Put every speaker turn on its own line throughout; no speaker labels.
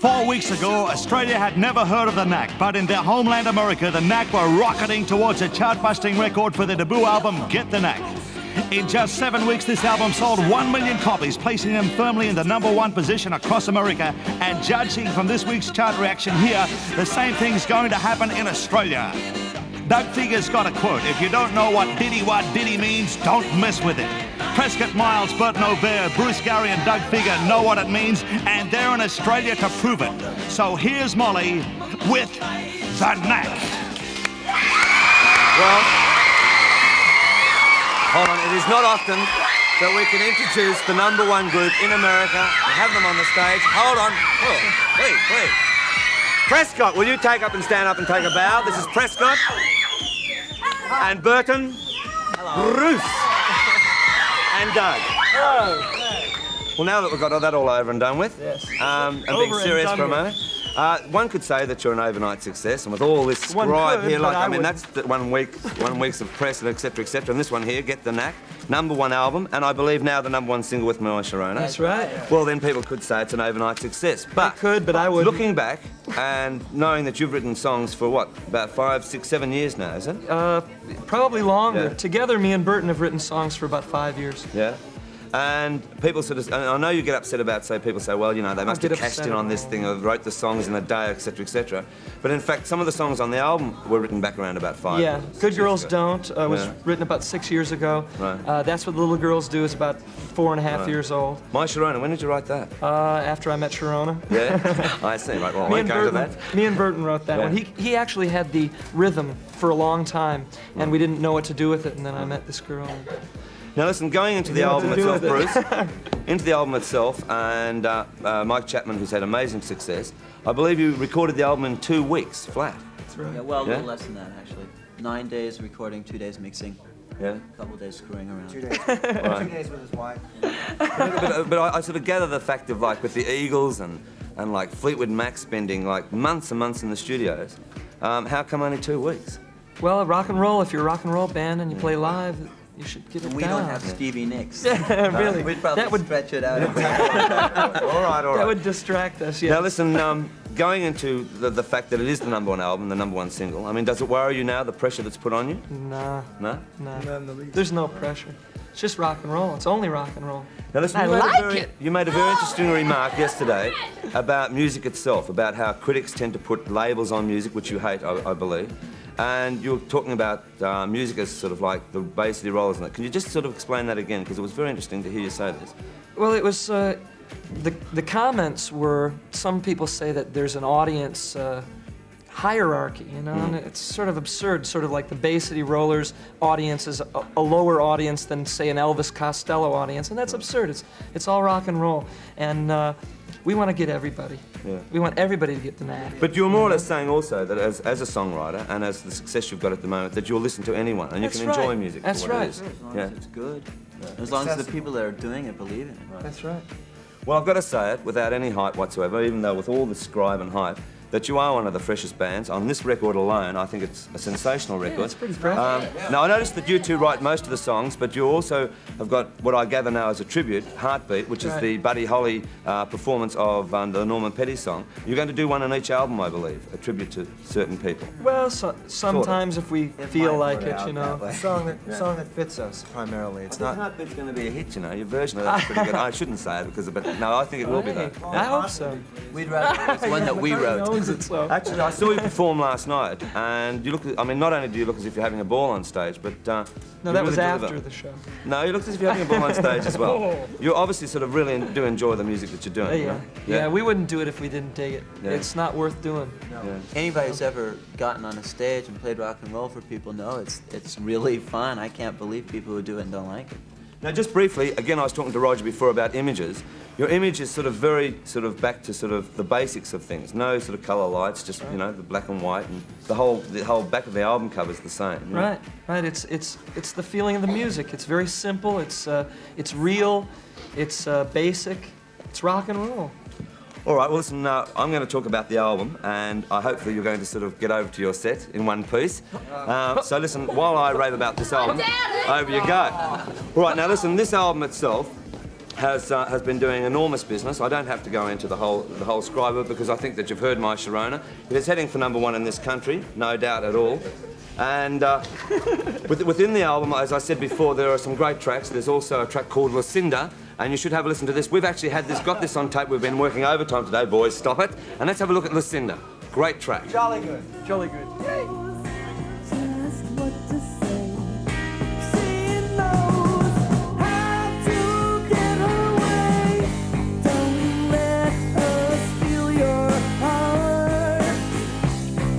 4 weeks ago, Australia had never heard of the Knack, but in their homeland America, the Knack were rocketing towards a chart-busting record for their debut album, Get the Knack. In just 7 weeks, this album sold 1 million copies, placing them firmly in the #1 position across America. And judging from this week's chart reaction here, the same thing's going to happen in Australia. Doug Figure's got a quote: "If you don't know what diddy means, don't mess with it." Prescott Miles, Burton O'Bear, Bruce Gary and Doug Figure know what it means, and they're in Australia to prove it. So here's Molly with the Knack.
Well, hold on, it is not often that we can introduce the #1 group in America and have them on the stage. Hold on. Oh, please. Prescott, will you take up and stand up and take a bow? This is Prescott. And Burton. Hello. Bruce. And Doug.
Hello.
Well, now that we've got that all over and done with,
yes.
And being serious for a moment, one could say that you're an overnight success, and with all this scribe here, like, I mean, that's the 1 week's of press and et cetera, and this one here, Get the Knack, #1 album, and I believe now the #1 single with My Sharona.
That's right.
Well, then people could say it's an overnight success, but
I would.
Looking back and knowing that you've written songs for what, about 5, 6, 7 years now, is it?
Probably longer.
Yeah.
Together, me and Burton have written songs for about 5 years.
Yeah. And people sort of, and I know you get upset about, say, people say, well, you know, they must have cashed in on this thing, or wrote the songs in a day, etc. But in fact, some of the songs on the album were written back around about 5 years.
Yeah, Good Girls Don't was written about 6 years ago.
Right.
That's What the Little Girls Do is about 4.5 years old.
My Sharona, when did you write that?
After I met Sharona.
Yeah, I see. Right, well, I won't go to that.
Me and Burton wrote that one. He actually had the rhythm for a long time, and we didn't know what to do with it, and then I met this girl.
Now listen, going into the album itself, Bruce, into the album itself, and Mike Chapman, who's had amazing success, I believe you recorded the album in 2 weeks, flat.
That's right.
Yeah, well, a little less than that, actually. 9 days recording, 2 days mixing.
Yeah.
A couple days screwing around.
2 days. 2 days with his wife.
But I sort of gather the fact of, like, with the Eagles and like Fleetwood Mac spending like months and months in the studios, how come only 2 weeks?
Well, rock and roll, if you're a rock and roll band and you play live, you should get it
We
down.
don't have Stevie Nicks.
Yeah, really.
We'd probably stretch it out.
All right.
That would distract us, yeah.
Now listen, going into the fact that it is the #1 album, the #1 single, I mean, does it worry you now, the pressure that's put on you?
Nah.
No?
Nah. There's no pressure. It's just rock and roll. It's only rock and roll.
Now listen, you made a very interesting remark yesterday about music itself, about how critics tend to put labels on music, which you hate, I believe. And you were talking about music as sort of like the basically roles in it. Can you just sort of explain that again? Because it was very interesting to hear you say this.
Well, it was, the comments were, some people say that there's an audience hierarchy, you know, and it's sort of absurd, sort of like the Bay City Rollers audience is a lower audience than, say, an Elvis Costello audience, and that's absurd. It's all rock and roll, and we want to get everybody.
Yeah.
We want everybody to get the Knack.
But you're more or less saying also that as a songwriter and as the success you've got at the moment, that you'll listen to anyone and you can enjoy music.
That's
for what
right.
it is.
As long as it's good. As long as the people that are doing it believe in it. Right.
That's right.
Well, I've got to say it without any hype whatsoever, even though with all the scribe and hype, that you are one of the freshest bands. On this record alone, I think it's a sensational record.
Yeah, it's pretty fresh.
Now, I noticed that you two write most of the songs, but you also have got what I gather now as a tribute, Heartbeat, which is the Buddy Holly performance of the Norman Petty song. You're going to do one on each album, I believe, a tribute to certain people.
Well, sometimes if we feel like it, you know.
A song that fits us primarily. It's not.
Heartbeat's going to be a hit, you know. Your version of that's pretty good. I shouldn't say it because, but no, I think it will be though.
I hope so.
We'd rather it's one that we wrote.
So.
Actually, I saw you perform last night, and you look. I mean, not only do you look as if you're having a ball on stage, but
No,
you
that was
really
after
deliver.
the show.
No, you look as if you're having a ball on stage as well. You obviously sort of really do enjoy the music that you're doing.
Yeah.
Right?
Yeah, we wouldn't do it if we didn't dig it.
Yeah.
It's not worth doing.
Yeah.
Anybody who's ever gotten on a stage and played rock and roll for people know it's really fun. I can't believe people who do it and don't like it.
Now, just briefly, again, I was talking to Roger before about images. Your image is sort of very sort of back to sort of the basics of things. No sort of colour lights, just you know the black and white, and the whole back of the album cover is the same. You know?
Right. It's the feeling of the music. It's very simple. It's real. It's basic. It's rock and roll.
All right, well, listen, I'm going to talk about the album, and hopefully you're going to sort of get over to your set in one piece. So listen, while I rave about this album, over you go. All right, now listen, this album itself, has been doing enormous business. I don't have to go into the whole scribe because I think that you've heard My Sharona. It is heading for #1 in this country, no doubt at all. And within the album, as I said before, there are some great tracks. There's also a track called Lucinda, and you should have a listen to this. We've actually got this on tape. We've been working overtime today, boys. Stop it. And let's have a look at Lucinda. Great track.
Jolly good.
Jolly good.
Just what to say. She knows how to get her way. Don't let her steal your heart.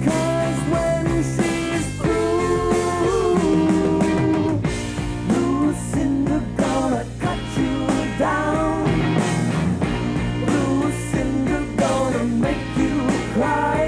'Cause when she's through, Lucinda gonna cut you down. Lucinda gonna make you cry.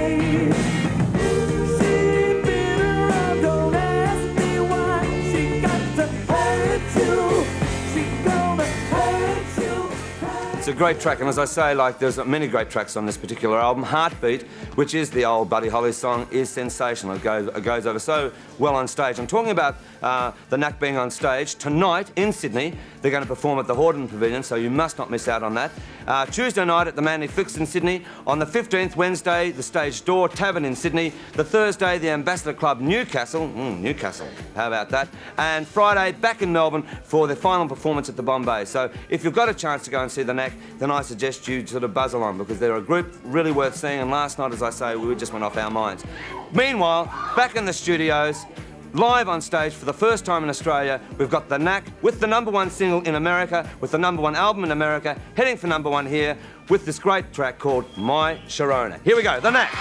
It's a great track, and as I say, like, there's many great tracks on this particular album. Heartbeat, which is the old Buddy Holly song, is sensational. It goes over so well on stage. I'm talking about the Knack being on stage tonight in Sydney. They're going to perform at the Hordern Pavilion, so you must not miss out on that. Tuesday night at the Manly Flicks in Sydney. On the 15th, Wednesday, the Stage Door Tavern in Sydney. The Thursday, the Ambassador Club Newcastle. Newcastle, how about that? And Friday, back in Melbourne for the final performance at the Bombay. So if you've got a chance to go and see the Knack, then I suggest you sort of buzz along because they're a group really worth seeing, and last night, as I say, we just went off our minds. Meanwhile, back in the studios, live on stage for the first time in Australia, we've got the Knack with the #1 single in America, with the #1 album in America, heading for #1 here with this great track called My Sharona. Here we go, the Knack.